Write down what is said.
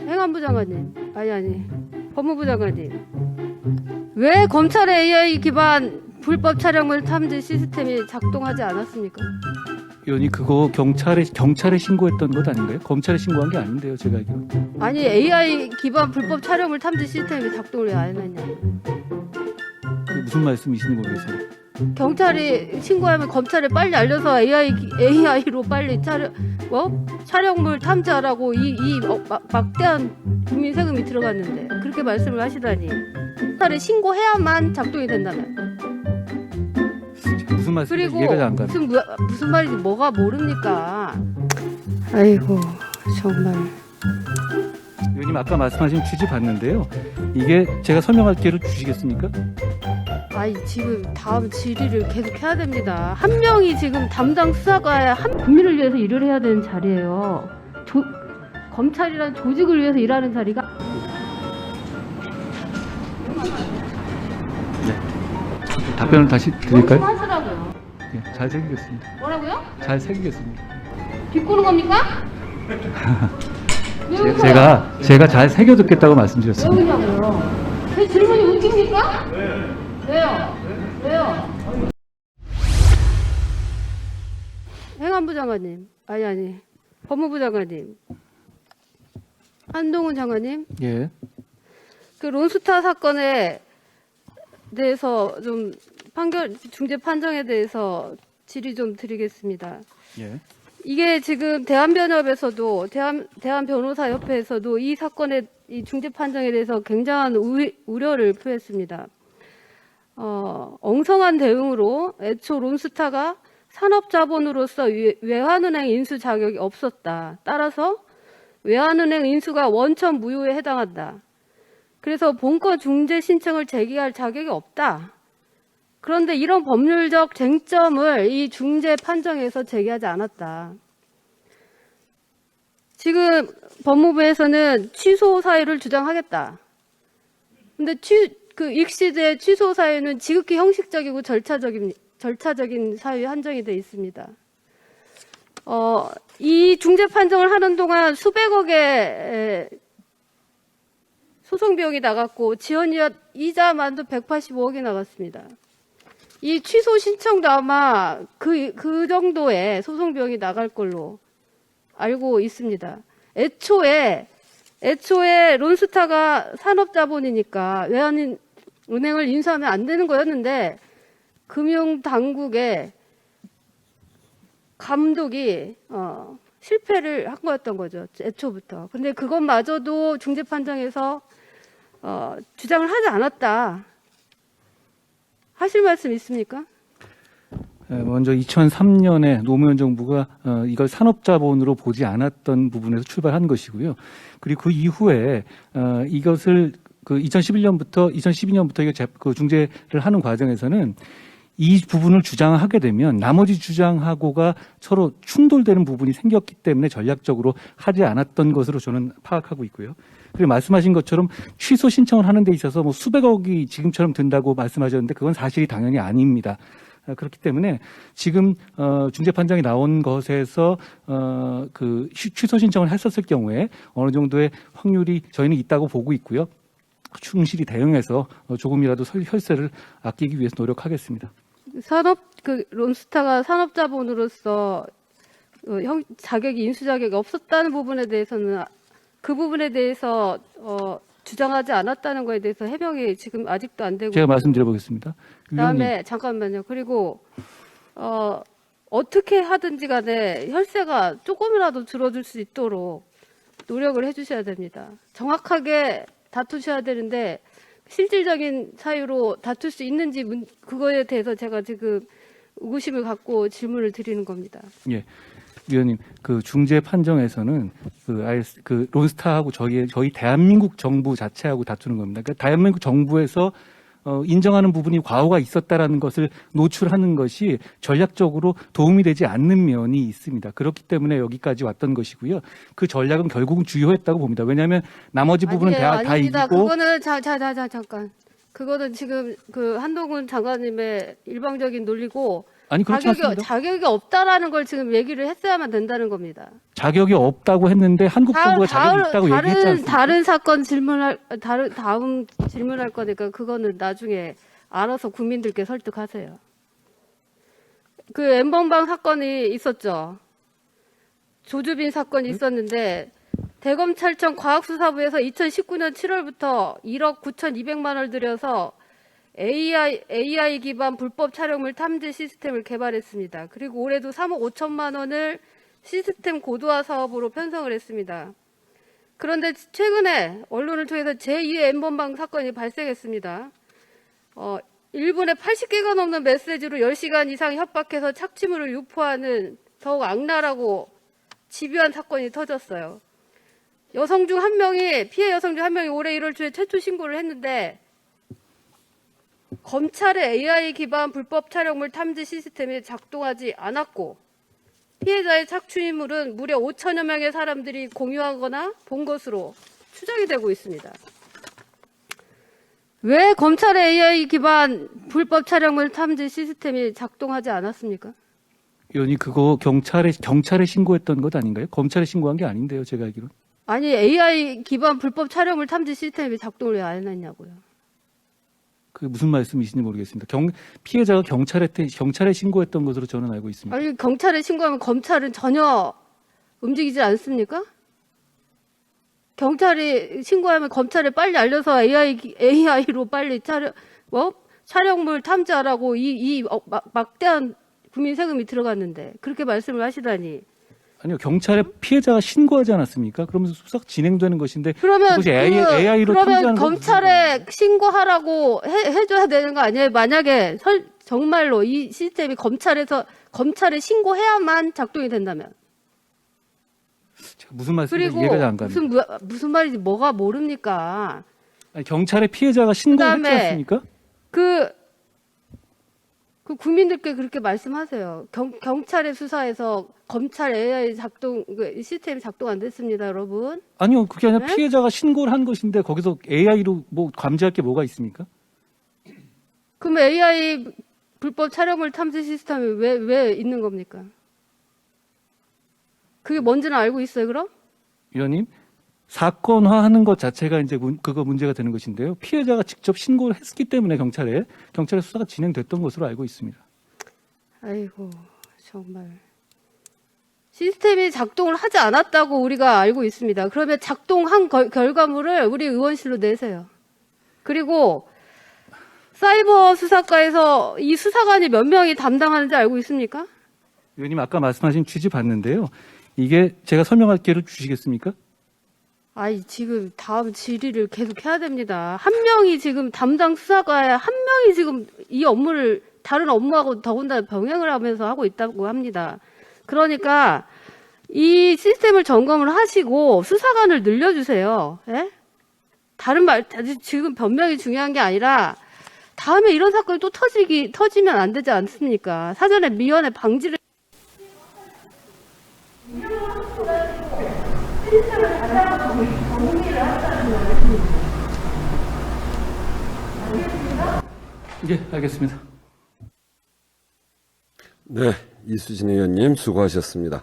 행안부 장관님, 아니, 법무부 장관님, 왜 검찰의 AI 기반 불법 촬영물 탐지 시스템이 작동하지 않았습니까? 의원이 그거 경찰에 신고했던 것 아닌가요? 검찰에 신고한 게 아닌데요, 제가 알기로. 아니, AI 기반 불법 촬영물 탐지 시스템이 작동을 왜 안 했냐? 그게 무슨 말씀이시는 거겠어요? 경찰이 신고하면 검찰에 빨리 알려서 AI로 빨리 촬영물 탐지하라고 막대한 국민 세금이 들어갔는데 그렇게 말씀을 하시다니. 검찰에 신고해야만 작동이 된다면. 무슨 말씀인지 그리고 이해가 잘 안 가요. 무슨 말인지 뭐가 모릅니까? 아이고 정말. 의원님 아까 말씀하신 취지 봤는데요. 이게 제가 설명할 기회를 주시겠습니까? 아이 지금 다음 질의를 계속 해야 됩니다. 한 명이 지금 담당 수사관의 한 국민을 위해서 일을 해야 되는 자리예요. 검찰이란 조직을 위해서 일하는 자리가. 네. 답변을 다시 드릴까요? 하시라고요. 네, 잘 새기겠습니다. 뭐라고요? 잘 새기겠습니다. 비꼬는 겁니까? 제가 잘 새겨 듣겠다고 왜 말씀드렸습니다. 그러냐고요? 제 질문이 웃깁니까? 네. 왜요? 왜요? 행안부 장관님, 아니, 법무부 장관님, 한동훈 장관님, 예. 그 론스타 사건에 대해서 좀 중재 판정에 대해서 질의 좀 드리겠습니다. 예. 이게 지금 대한변협에서도 대한변호사협회에서도 이 사건의 이 중재 판정에 대해서 굉장한 우려를 표했습니다. 엉성한 대응으로 애초 론스타가 산업자본으로서 외환은행 인수 자격이 없었다. 따라서 외환은행 인수가 원천 무효에 해당한다. 그래서 본건 중재 신청을 제기할 자격이 없다. 그런데 이런 법률적 쟁점을 이 중재 판정에서 제기하지 않았다. 지금 법무부에서는 취소 사유를 주장하겠다. 근데 익시드의 취소 사유는 지극히 형식적이고 절차적인 사유에 한정이 되어 있습니다. 이 중재 판정을 하는 동안 수백억의 소송 비용이 나갔고 지연 이자만도 185억이 나갔습니다. 이 취소 신청도 아마 그 정도의 소송 비용이 나갈 걸로 알고 있습니다. 애초에 론스타가 산업자본이니까 외환은행을 인수하면 안 되는 거였는데 금융당국의 감독이 실패를 한 거였던 거죠. 애초부터. 근데 그것마저도 중재 판정에서 주장을 하지 않았다. 하실 말씀 있습니까? 먼저 2003년에 노무현 정부가 이걸 산업자본으로 보지 않았던 부분에서 출발한 것이고요. 그리고 그 이후에 이것을 2012년부터 이게 중재를 하는 과정에서는 이 부분을 주장하게 되면 나머지 주장하고가 서로 충돌되는 부분이 생겼기 때문에 전략적으로 하지 않았던 것으로 저는 파악하고 있고요. 그리고 말씀하신 것처럼 취소 신청을 하는 데 있어서 뭐 수백억이 지금처럼 든다고 말씀하셨는데 그건 사실이 당연히 아닙니다. 그렇기 때문에 지금 중재 판정이 나온 것에서 취소 신청을 했었을 경우에 어느 정도의 확률이 저희는 있다고 보고 있고요. 충실히 대응해서 조금이라도 혈세를 아끼기 위해서 노력하겠습니다. 론스타가 산업자본으로서 인수 자격이 없었다는 부분에 대해서는 그 부분에 대해서 주장하지 않았다는 거에 대해서 해명이 지금 아직도 안 되고. 제가 말씀드려보겠습니다. 그다음에 잠깐만요. 그리고 어떻게 하든지 간에 혈세가 조금이라도 줄어들 수 있도록 노력을 해주셔야 됩니다. 정확하게 다투셔야 되는데 실질적인 사유로 다툴 수 있는지 그거에 대해서 제가 지금 의구심을 갖고 질문을 드리는 겁니다. 예. 위원님, 그 중재 판정에서는 론스타하고 저희 대한민국 정부 자체하고 다투는 겁니다. 그러니까 대한민국 정부에서 인정하는 부분이 과오가 있었다라는 것을 노출하는 것이 전략적으로 도움이 되지 않는 면이 있습니다. 그렇기 때문에 여기까지 왔던 것이고요. 그 전략은 결국은 주요했다고 봅니다. 왜냐하면 나머지 부분은 다 아닙니다. 이기고. 그거는 잠깐. 그거는 지금 그 한동훈 장관님의 일방적인 논리고 아니 그렇지 않습니다. 자격이 없다라는 걸 지금 얘기를 했어야만 된다는 겁니다. 자격이 없다고 했는데 한국 정부가 자격이 있다고 얘기했지 않습니까? 다른 사건 다음 질문할 거니까 그거는 나중에 알아서 국민들께 설득하세요. 그 엠번방 사건이 있었죠. 조주빈 사건이 있었는데 대검찰청 과학수사부에서 2019년 7월부터 1억 9,200만 원을 들여서 AI 기반 불법 촬영물 탐지 시스템을 개발했습니다. 그리고 올해도 3억 5천만 원을 시스템 고도화 사업으로 편성을 했습니다. 그런데 최근에 언론을 통해서 제2의 엠번방 사건이 발생했습니다. 1분에 80개가 넘는 메시지로 10시간 이상 협박해서 착취물을 유포하는 더욱 악랄하고 집요한 사건이 터졌어요. 피해 여성 중 한 명이 올해 1월 초에 최초 신고를 했는데 검찰의 AI 기반 불법 촬영물 탐지 시스템이 작동하지 않았고 피해자의 착취물은 무려 5천여 명의 사람들이 공유하거나 본 것으로 추정이 되고 있습니다. 왜 검찰의 AI 기반 불법 촬영물 탐지 시스템이 작동하지 않았습니까? 의원이 그거 경찰에 신고했던 것 아닌가요? 검찰에 신고한 게 아닌데요, 제가 알기로는. 아니 AI 기반 불법 촬영물 탐지 시스템이 작동을 왜 안 했냐고요. 그 무슨 말씀이신지 모르겠습니다. 피해자가 경찰에 신고했던 것으로 저는 알고 있습니다. 아니 경찰에 신고하면 검찰은 전혀 움직이지 않습니까? 경찰이 신고하면 검찰에 빨리 알려서 AI로 빨리 촬영물 탐지하라고 막대한 국민 세금이 들어갔는데 그렇게 말씀을 하시다니. 아니요, 경찰에 피해자가 신고하지 않았습니까? 그러면서 수사 진행되는 것인데 그러면 그것이 AI로 그러면 탐지하는 건 검찰에 신고하라고 해줘야 되는 거 아니에요? 만약에 정말로 이 시스템이 검찰에 신고해야만 작동이 된다면. 제가 무슨 말씀인지 그리고 이해가 안 갑니다. 무슨 말인지 뭐가 모릅니까? 아니, 경찰에 피해자가 신고를 했지 그다음에 않습니까? 그 국민들께 그렇게 말씀하세요. 경찰의 수사에서 검찰 AI 시스템이 작동 안 됐습니다, 여러분. 아니요, 그게 아니라 네? 피해자가 신고를 한 것인데 거기서 AI로 뭐 감지할 게 뭐가 있습니까? 그럼 AI 불법 촬영물 탐지 시스템이 왜 있는 겁니까? 그게 뭔지는 알고 있어요, 그럼? 위원님, 사건화하는 것 자체가 이제 그거 문제가 되는 것인데요. 피해자가 직접 신고를 했기 때문에 경찰에 수사가 진행됐던 것으로 알고 있습니다. 아이고, 정말. 시스템이 작동을 하지 않았다고 우리가 알고 있습니다. 그러면 작동한 결과물을 우리 의원실로 내세요. 그리고 사이버 수사과에서 이 수사관이 몇 명이 담당하는지 알고 있습니까? 위원님, 아까 말씀하신 취지 봤는데요. 이게 제가 설명할 기회를 주시겠습니까? 아이, 지금 다음 질의를 계속 해야 됩니다. 한 명이 지금 담당 수사과에 한 명이 지금 이 업무를 다른 업무하고 더군다나 병행을 하면서 하고 있다고 합니다. 그러니까 이 시스템을 점검을 하시고 수사관을 늘려주세요. 예? 지금 변명이 중요한 게 아니라 다음에 이런 사건이 또 터지면 안 되지 않습니까? 사전에 미연에 방지를 예, 알겠습니다. 네, 이수진 의원님 수고하셨습니다.